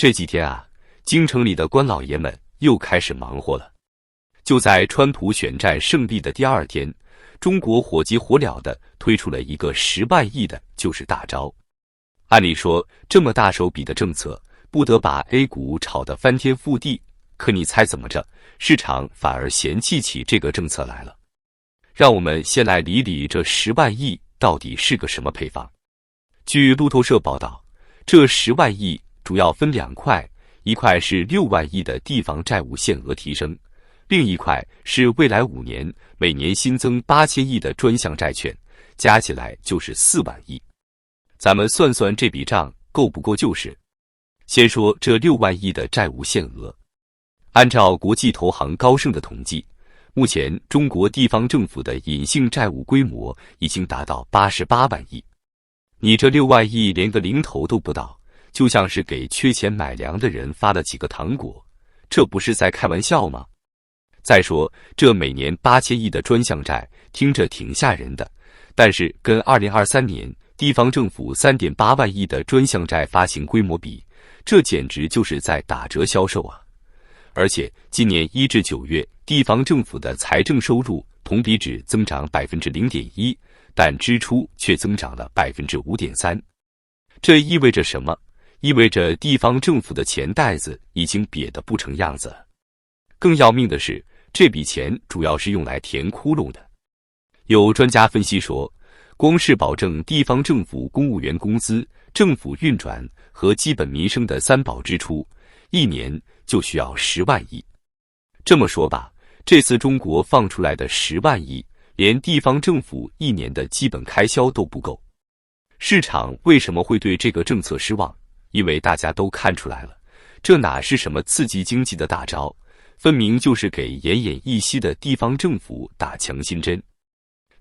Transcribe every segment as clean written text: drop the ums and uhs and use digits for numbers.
这几天啊，京城里的官老爷们又开始忙活了。就在川普选战胜利的第二天，中国火急火燎地推出了一个10万亿的救市大招。按理说，这么大手笔的政策，不得把 A 股炒得翻天覆地，可你猜怎么着？市场反而嫌弃起这个政策来了。让我们先来理理这10万亿到底是个什么配方。据路透社报道，这10万亿主要分2块，一块是6万亿的地方债务限额提升，另一块是未来5年每年新增8000亿的专项债券，加起来就是4万亿。咱们算算这笔账够不够救市？先说这6万亿的债务限额，按照国际投行高盛的统计，目前中国地方政府的隐性债务规模已经达到88万亿。你这6万亿连个零头都不到，就像是给缺钱买粮的人发了几个糖果，这不是在开玩笑吗？再说，这每年8000亿的专项债听着挺吓人的，但是跟2023年地方政府3.8万亿的专项债发行规模比，这简直就是在打折销售啊！而且今年1至9月，地方政府的财政收入同比只增长 0.1%， 但支出却增长了 5.3%。这意味着什么？意味着地方政府的钱袋子已经瘪得不成样子了。更要命的是，这笔钱主要是用来填窟窿的。有专家分析说，光是保证地方政府公务员工资、政府运转和基本民生的3保支出，一年就需要10万亿。这么说吧，这次中国放出来的10万亿，连地方政府一年的基本开销都不够。市场为什么会对这个政策失望？因为大家都看出来了，这哪是什么刺激经济的大招，分明就是给奄奄一息的地方政府打强心针。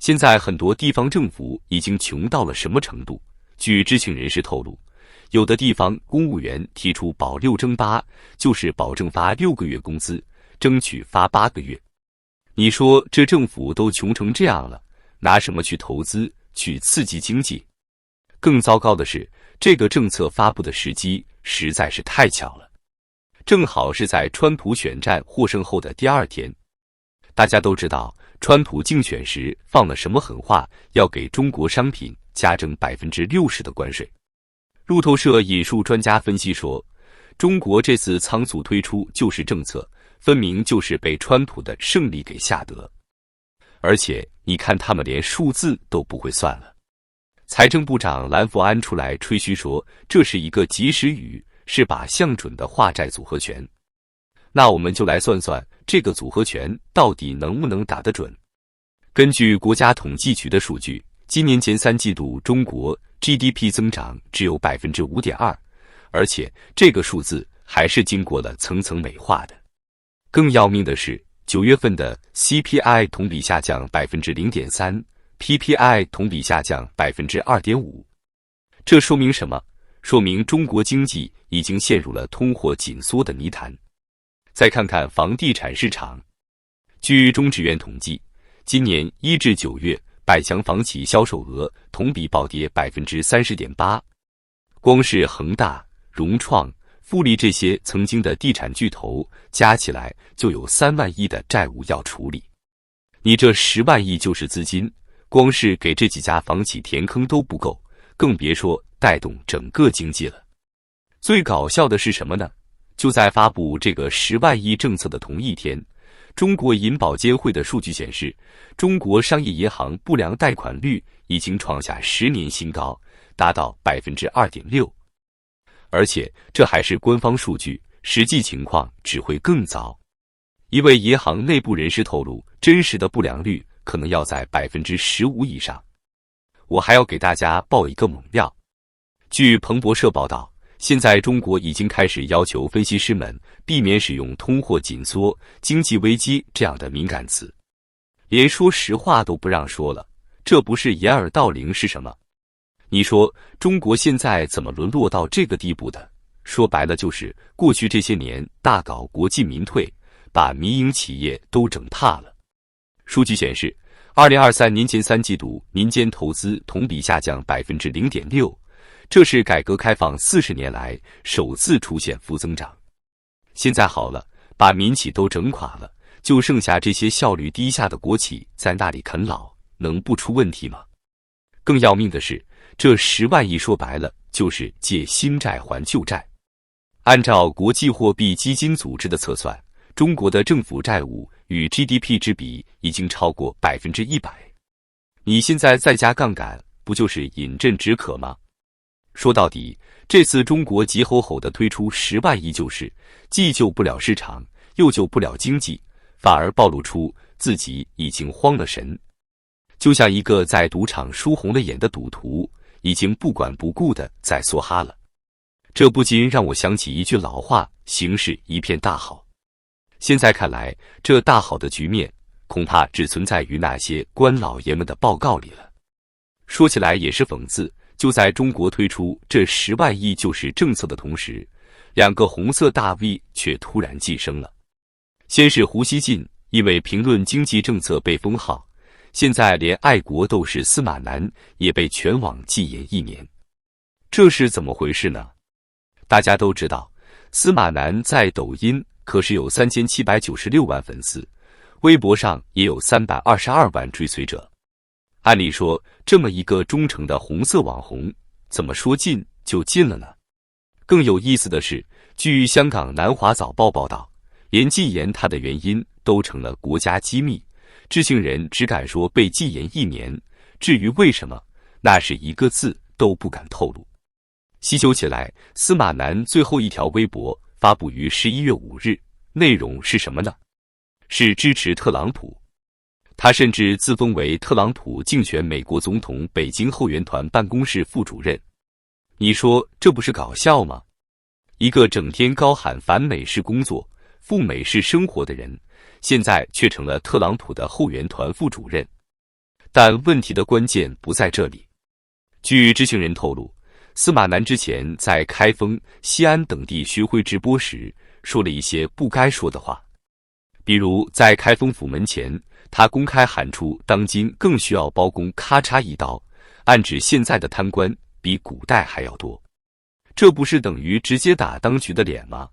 现在很多地方政府已经穷到了什么程度？据知情人士透露，有的地方公务员提出保6争8，就是保证发6个月工资，争取发8个月。你说这政府都穷成这样了，拿什么去投资，去刺激经济？更糟糕的是，这个政策发布的时机实在是太巧了，正好是在川普选战获胜后的第2天。大家都知道，川普竞选时放了什么狠话，要给中国商品加征 60% 的关税。路透社引述专家分析说，中国这次仓促推出救市政策，分明就是被川普的胜利给吓得。而且你看他们连数字都不会算了。财政部长蓝福安出来吹嘘说，这是一个及时雨，是把向准的化债组合拳。那我们就来算算，这个组合拳到底能不能打得准？根据国家统计局的数据，今年前3季度中国 GDP 增长只有 5.2%， 而且这个数字还是经过了层层美化的。更要命的是，9月份的 CPI 同比下降 0.3%， PPI 同比下降 2.5%。 这说明什么？说明中国经济已经陷入了通货紧缩的泥潭。再看看房地产市场，据中指院统计，今年1至9月百强房企销售额同比暴跌 30.8%。 光是恒大、融创、富力这些曾经的地产巨头加起来就有3万亿的债务要处理。你这10万亿救市资金，光是给这几家房企填坑都不够，更别说带动整个经济了。最搞笑的是什么呢？就在发布这个10万亿政策的同一天，中国银保监会的数据显示，中国商业银行不良贷款率已经创下10年新高，达到 2.6%。 而且这还是官方数据，实际情况只会更糟。一位银行内部人士透露，真实的不良率可能要在 15% 以上。我还要给大家爆一个猛料。据彭博社报道，现在中国已经开始要求分析师们避免使用通货紧缩、经济危机这样的敏感词，连说实话都不让说了，这不是掩耳盗铃是什么？你说中国现在怎么沦落到这个地步的？说白了就是过去这些年大搞国进民退，把民营企业都整塌了。数据显示，2023年前3季度民间投资同比下降 0.6%，这是改革开放40年来首次出现负增长。现在好了，把民企都整垮了，就剩下这些效率低下的国企在那里啃老，能不出问题吗？更要命的是，这10万亿说白了就是借新债还旧债。按照国际货币基金组织的测算，中国的政府债务与 GDP 之比已经超过100%。你现在再加杠杆，不就是饮鸩止渴吗？说到底，这次中国急吼吼地推出10万亿救市，既救不了市场，又救不了经济，反而暴露出自己已经慌了神。就像一个在赌场输红了眼的赌徒，已经不管不顾地在梭哈了。这不禁让我想起一句老话：形势一片大好。现在看来，这大好的局面恐怕只存在于那些官老爷们的报告里了。说起来也是讽刺，就在中国推出这10万亿救市政策的同时，2个红色大 V 却突然晋升了。先是胡锡进因为评论经济政策被封号，现在连爱国斗士司马南也被全网禁言1年。这是怎么回事呢？大家都知道，司马南在抖音可是有3796万粉丝，微博上也有322万追随者。按理说，这么一个忠诚的红色网红，怎么说禁就禁了呢？更有意思的是，据香港南华早报报道，连禁言他的原因都成了国家机密，知情人只敢说被禁言1年，至于为什么，那是一个字都不敢透露。细究起来，司马南最后一条微博发布于11月5日，内容是什么呢？是支持特朗普。他甚至自封为特朗普竞选美国总统北京后援团办公室副主任。你说这不是搞笑吗？一个整天高喊反美式工作、赴美式生活的人，现在却成了特朗普的后援团副主任。但问题的关键不在这里。据知情人透露，司马南之前在开封、西安等地巡回直播时，说了一些不该说的话。比如在开封府门前，他公开喊出当今更需要包公咔嚓一刀，暗指现在的贪官比古代还要多。这不是等于直接打当局的脸吗？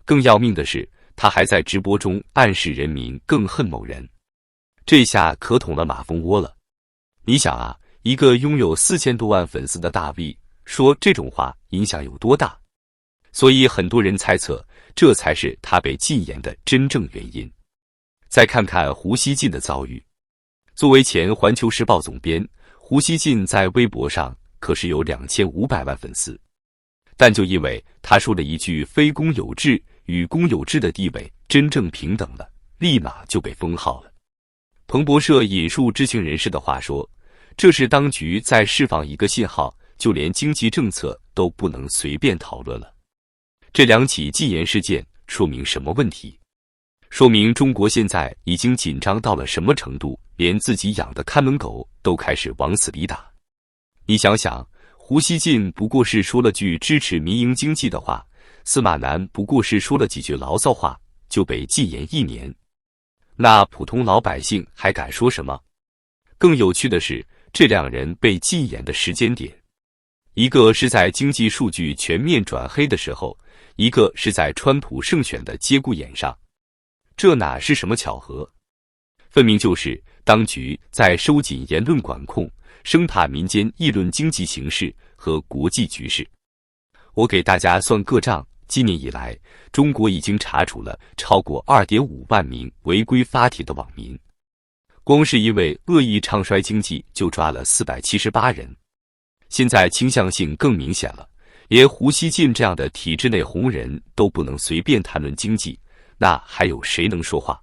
更要命的是，他还在直播中暗示人民更恨某人，这下可捅了马蜂窝了。你想啊，一个拥有4000多万粉丝的大 V 说这种话影响有多大？所以很多人猜测，这才是他被禁言的真正原因。再看看胡锡进的遭遇，作为前《环球时报》总编，胡锡进在微博上可是有2500万粉丝，但就因为他说了一句“非公有制与公有制的地位真正平等了”，立马就被封号了。彭博社引述知情人士的话说，这是当局在释放一个信号，就连经济政策都不能随便讨论了。这2起禁言事件说明什么问题？说明中国现在已经紧张到了什么程度，连自己养的看门狗都开始往死里打。你想想，胡锡进不过是说了句支持民营经济的话，司马南不过是说了几句牢骚话，就被禁言1年。那普通老百姓还敢说什么？更有趣的是，这2人被禁言的时间点，一个是在经济数据全面转黑的时候，一个是在川普胜选的节骨眼上。这哪是什么巧合？分明就是当局在收紧言论管控，生怕民间议论经济形势和国际局势。我给大家算个账，今年以来，中国已经查处了超过2.5万名违规发帖的网民，光是因为恶意唱衰经济就抓了478人。现在倾向性更明显了，连胡锡进这样的体制内红人都不能随便谈论经济，那还有谁能说话？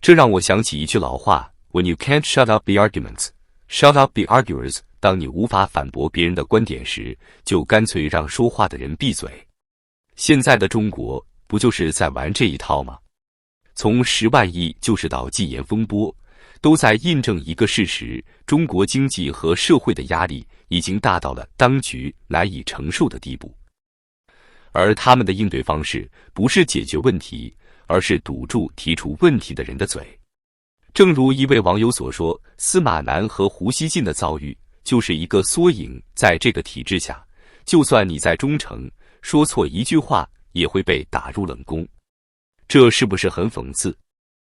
这让我想起一句老话 ：When you can't shut up the arguments, shut up the arguers。当你无法反驳别人的观点时，就干脆让说话的人闭嘴。现在的中国不就是在玩这一套吗？从10万亿救市到禁言风波，都在印证一个事实：中国经济和社会的压力已经大到了当局难以承受的地步。而他们的应对方式不是解决问题，而是堵住提出问题的人的嘴。正如一位网友所说，司马南和胡锡进的遭遇就是一个缩影。在这个体制下，就算你再忠诚，说错一句话也会被打入冷宫。这是不是很讽刺？